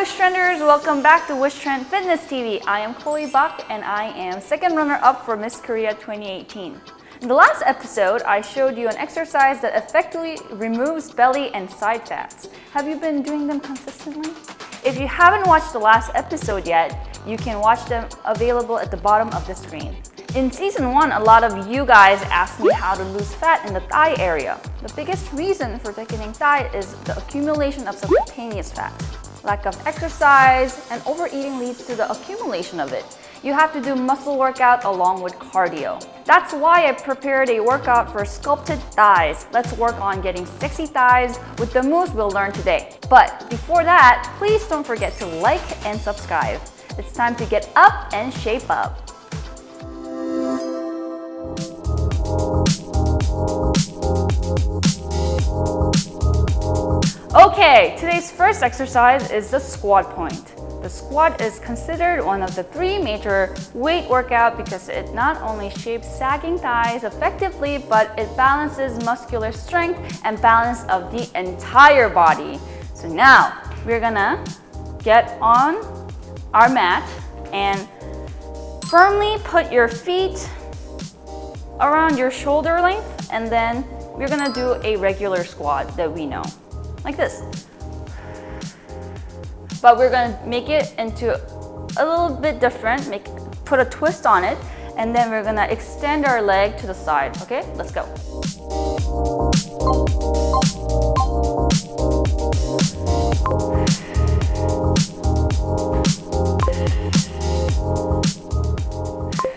Wishtrenders, welcome back to Wishtrend Fitness TV. I am COLLAB and I am second runner-up for Miss Korea 2018. In the last episode, I showed you an exercise that effectively removes belly and side fats. Have you been doing them consistently? If you haven't watched the last episode yet, you can watch them available at the bottom of the screen. In season 1, a lot of you guys asked me how to lose fat in the thigh area. The biggest reason for thickening thigh is the accumulation of subcutaneous fat. Lack of exercise and overeating leads to the accumulation of it. You have to do muscle workout along with cardio. That's why I prepared a workout for sculpted thighs. Let's work on getting sexy thighs with the moves we'll learn today. But before that, please don't forget to like and subscribe. It's time to get up and shape up. Okay, today's first exercise is the squat point. The squat is considered one of the 3 major weight workouts because it not only shapes sagging thighs effectively, but it balances muscular strength and balance of the entire body. So now we're gonna get on our mat and firmly put your feet around your shoulder length, and then we're gonna do a regular squat that we know, like this. But we're gonna make it into a little bit different, put a twist on it, and then we're gonna extend our leg to the side, okay? Let's go.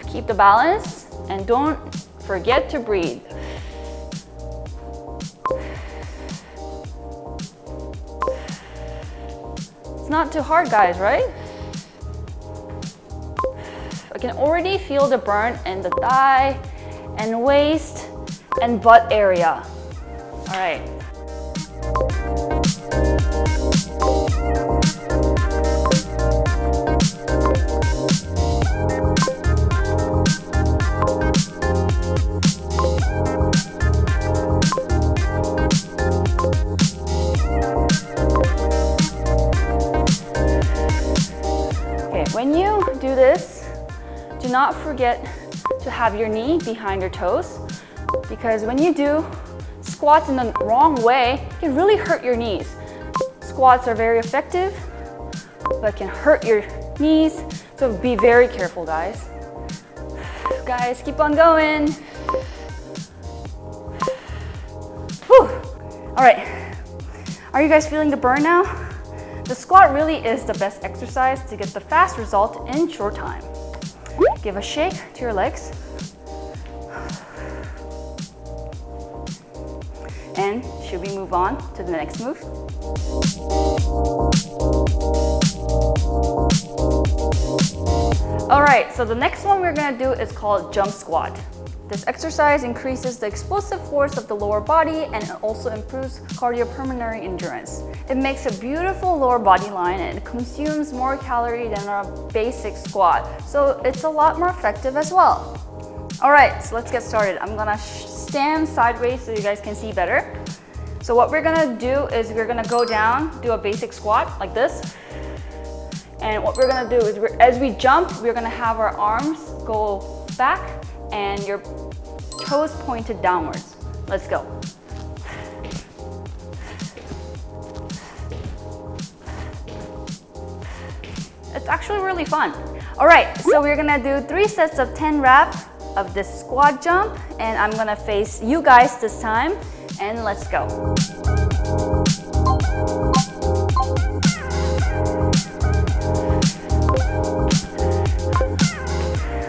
Keep the balance and don't forget to breathe. It's not too hard, guys, right? I can already feel the burn in the thigh and waist and butt area. All right. When you do this, do not forget to have your knee behind your toes, because when you do squats in the wrong way, it can really hurt your knees. Squats are very effective, but can hurt your knees, so be very careful, guys. Guys, keep on going. Whew. All right, are you guys feeling the burn now? The squat really is the best exercise to get the fast result in short time. Give a shake to your legs. And should we move on to the next move? All right, so the next one we're gonna do is called jump squat. This exercise increases the explosive force of the lower body and it also improves cardiopulmonary endurance. It makes a beautiful lower body line and it consumes more calories than a basic squat, so it's a lot more effective as well. All right, so let's get started. I'm gonna stand sideways so you guys can see better. So what we're gonna do is we're gonna go down, do a basic squat like this. And what we're gonna do is as we jump, we're gonna have our arms go back and your toes pointed downwards. Let's go. It's actually really fun. All right, so we're gonna do 3 sets of 10 reps of this squat jump, and I'm gonna face you guys this time, and let's go.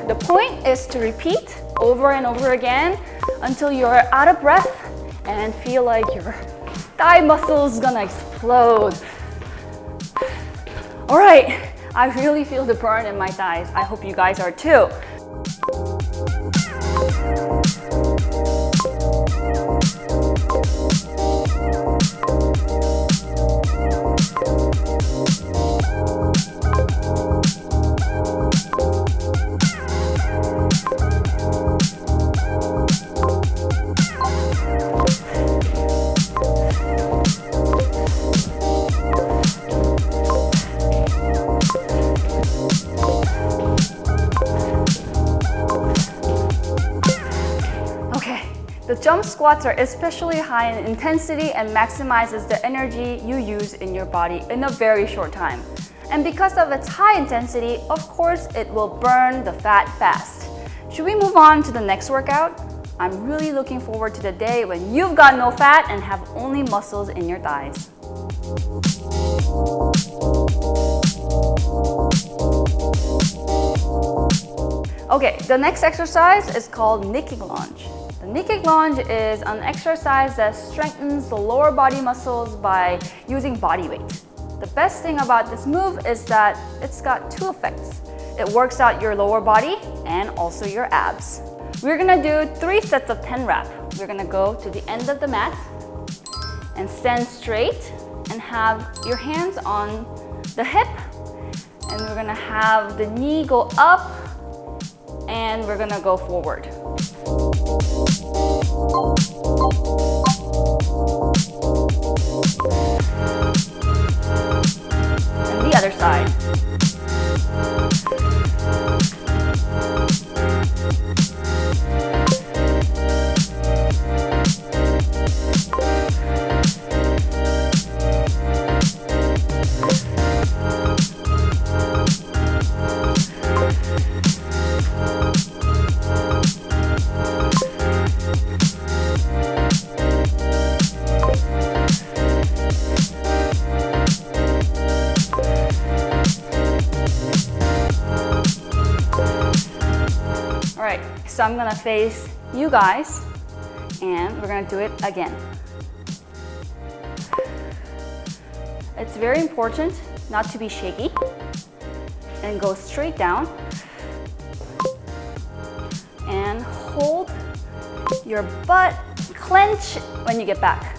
The point is to repeat over and over again until you're out of breath and feel like your thigh muscles gonna explode. All right, I really feel the burn in my thighs. I hope you guys are too. jump squats are especially high in intensity and maximizes the energy you use in your body in a very short time. And because of its high intensity, of course, it will burn the fat fast. Should we move on to the next workout? I'm really looking forward to the day when you've got no fat and have only muscles in your thighs. Okay, the next exercise is called kneeling lunge. The kneeling lunge is an exercise that strengthens the lower body muscles by using body weight. The best thing about this move is that it's got two effects. It works out your lower body and also your abs. We're gonna do 3 sets of 10 reps. We're gonna go to the end of the mat and stand straight and have your hands on the hip, and we're gonna have the knee go up and we're gonna go forward. And the other side. So I'm gonna face you guys and we're gonna do it again. It's very important not to be shaky and go straight down and hold your butt, clench when you get back.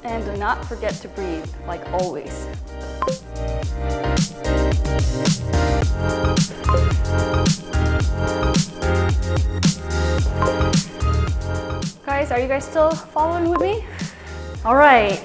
And do not forget to breathe, like always. Guys, are you guys still following with me? All right.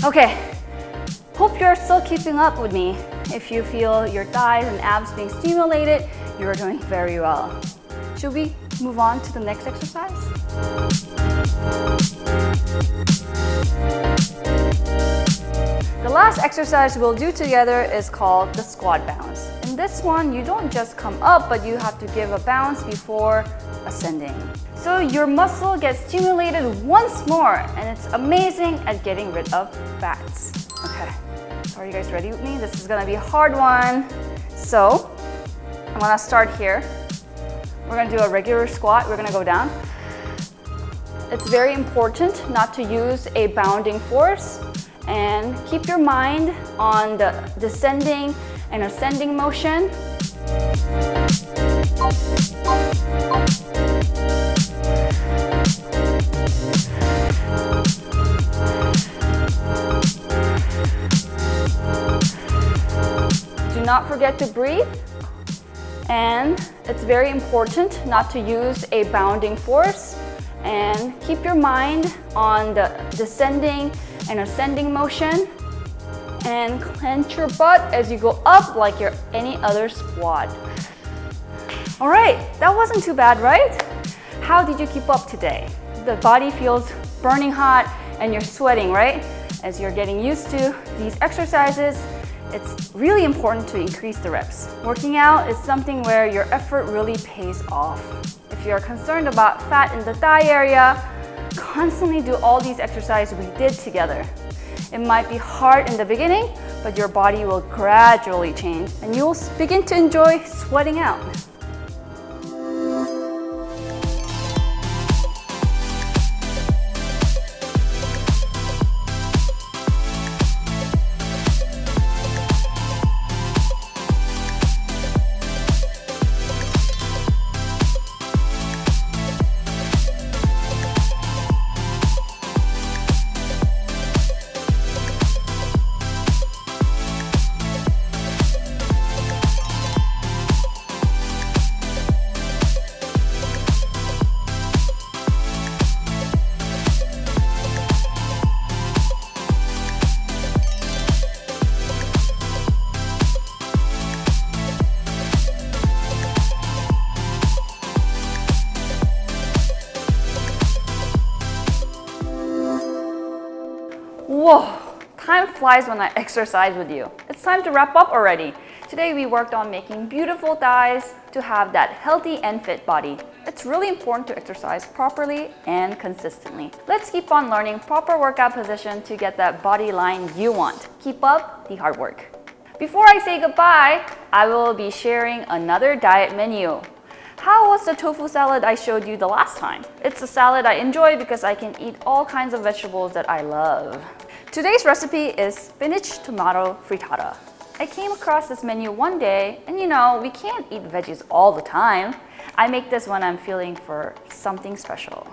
Okay, hope you're still keeping up with me. If you feel your thighs and abs being stimulated, you're doing very well. Should we move on to the next exercise? The last exercise we'll do together is called the squat bounce. In this one, you don't just come up, but you have to give a bounce before ascending. So your muscle gets stimulated once more, and it's amazing at getting rid of fats. Okay, so are you guys ready with me? This is gonna be a hard one. So I'm gonna start here. We're gonna do a regular squat. We're gonna go down. It's very important not to use a bounding force, and keep your mind on the descending and ascending motion. Do not forget to breathe, and it's very important not to use a bounding force, and keep your mind on the descending and ascending motion, and clench your butt as you go up like you're any other squat. All right, that wasn't too bad, right? How did you keep up today? The body feels burning hot and you're sweating, right? As you're getting used to these exercises, it's really important to increase the reps. Working out is something where your effort really pays off. If you're concerned about fat in the thigh area, constantly do all these exercises we did together. It might be hard in the beginning, but your body will gradually change and you'll begin to enjoy sweating out. Whoa, time flies when I exercise with you. It's time to wrap up already. Today we worked on making beautiful thighs to have that healthy and fit body. It's really important to exercise properly and consistently. Let's keep on learning proper workout position to get that body line you want. Keep up the hard work. Before I say goodbye, I will be sharing another diet menu. How was the tofu salad I showed you the last time? It's a salad I enjoy because I can eat all kinds of vegetables that I love. Today's recipe is spinach tomato frittata. I came across this menu one day, and we can't eat veggies all the time. I make this when I'm feeling for something special.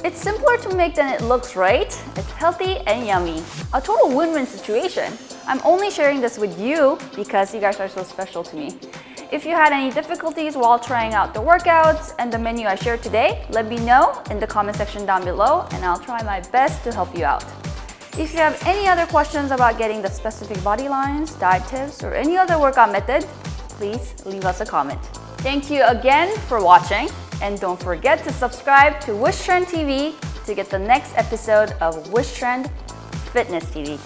It's simpler to make than it looks, right? It's healthy and yummy. A total win-win situation. I'm only sharing this with you because you guys are so special to me. If you had any difficulties while trying out the workouts and the menu I shared today, let me know in the comment section down below and I'll try my best to help you out. If you have any other questions about getting the specific body lines, diet tips, or any other workout method, please leave us a comment. Thank you again for watching. And don't forget to subscribe to Wishtrend TV to get the next episode of Wishtrend Fitness TV.